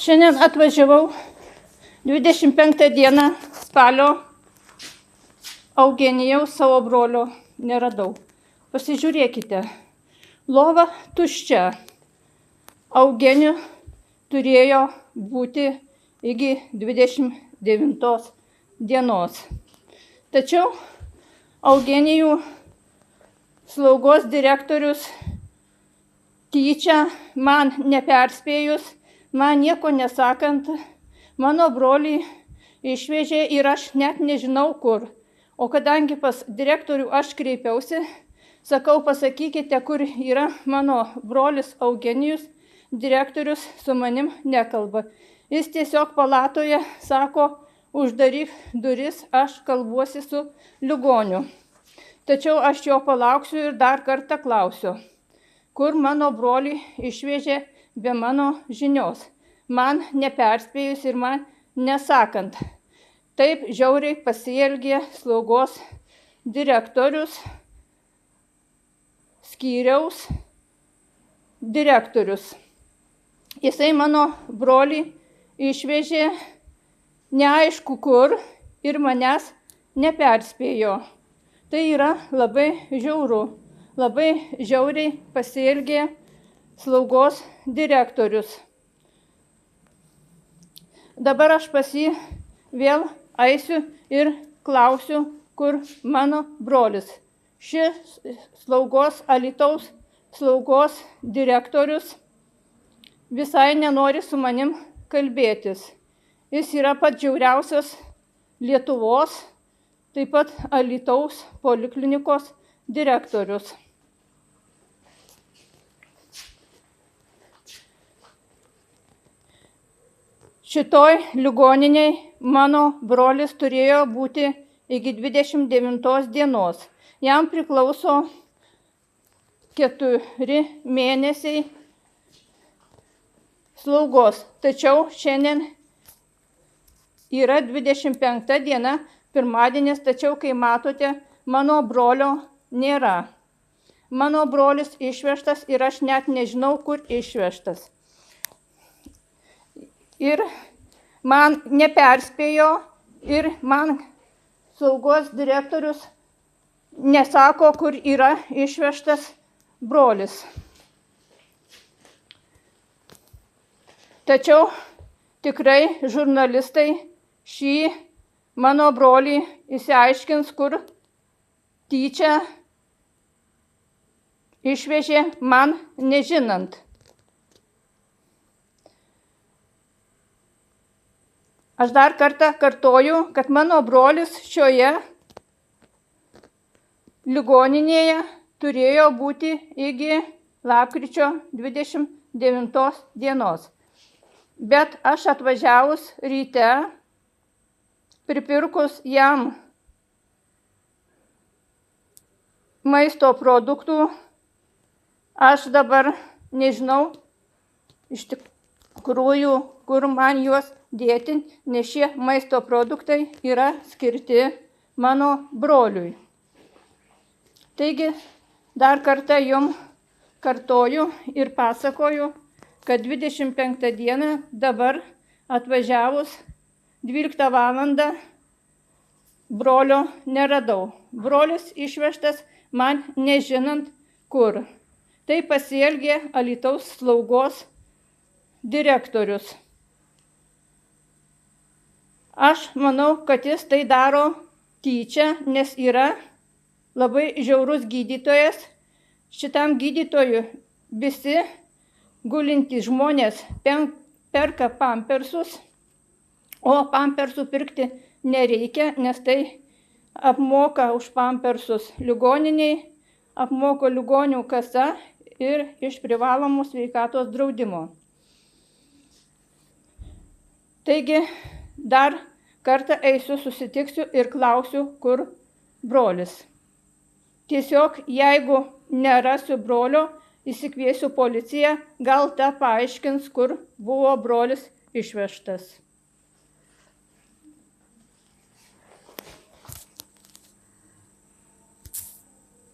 Šiandien atvažiavau 25 dieną spalio. Eugenijaus savo brolio neradau. Pasižiūrėkite. Lova tuščia. Eugenijų turėjo būti iki 29 dienos. Tačiau Eugenijų slaugos direktorius tyčia man neperspėjus, man nieko nesakant, mano brolį išvežė ir aš net nežinau kur. O kadangi pas direktorių aš kreipiausi, sakau, pasakykite, kur yra mano brolis Eugenijus, direktorius su manim nekalba. Jis tiesiog palatoje sako, uždaryk duris, aš kalbuosi su ligoniu. Tačiau aš jo palauksiu ir dar kartą klausiu, kur mano brolį išvežė be mano žinios, man neperspėjus ir man nesakant. Taip žiauriai pasielgė slaugos direktorius, skyriaus direktorius. Jisai mano brolį išvežė neaišku kur ir manęs neperspėjo. Tai yra labai žiauru, labai žiauriai pasielgė slaugos direktorius. Dabar aš pas jį vėl eisiu ir klausiu, kur mano brolis. Šis Alytaus slaugos direktorius visai nenori su manim kalbėtis. Jis yra pats žiauriausias Lietuvos, taip pat Alytaus poliklinikos direktorius. Šitoj ligoniniai mano brolis turėjo būti iki 29 dienos. Jam priklauso 4 mėnesiai slaugos. Tačiau šiandien yra 25 diena, pirmadienis, tačiau kai matote, mano brolio nėra. Mano brolis išvežtas ir aš net nežinau, kur išvežtas. Ir man neperspėjo ir man slaugos direktorius nesako, kur yra išvežtas brolis. Tačiau tikrai žurnalistai šį mano brolį išsiaiškins, kur tyčia išvežė man nežinant. Aš dar kartą kartoju, kad mano brolis šioje ligoninėje turėjo būti iki lapkričio 29 dienos. Bet aš atvažiavus ryte, pripirkus jam maisto produktų, aš dabar nežinau iš tikrųjų, kur man juos dėti, nes šie maisto produktai yra skirti mano broliui. Taigi, dar kartą jums kartoju ir pasakoju, kad 25 dieną dabar atvažiavus 12 valandą brolio neradau. Brolis išvežtas man nežinant kur. Tai pasielgė Alytaus slaugos direktorius. Aš manau, kad jis tai daro tyčia, nes yra labai žiaurus gydytojas. Šitam gydytojui visi gulintys žmonės perka pampersus, o pampersų pirkti nereikia, nes tai apmoka už pampersus ligoniniai, apmoka ligonių kasa ir iš privalomų sveikatos draudimo. Taigi, dar kartą eisiu, susitiksiu ir klausiu, kur brolis. Tiesiog, jeigu nerasiu brolio, įsikviesiu policiją, gal ta paaiškins, kur buvo brolis išvežtas.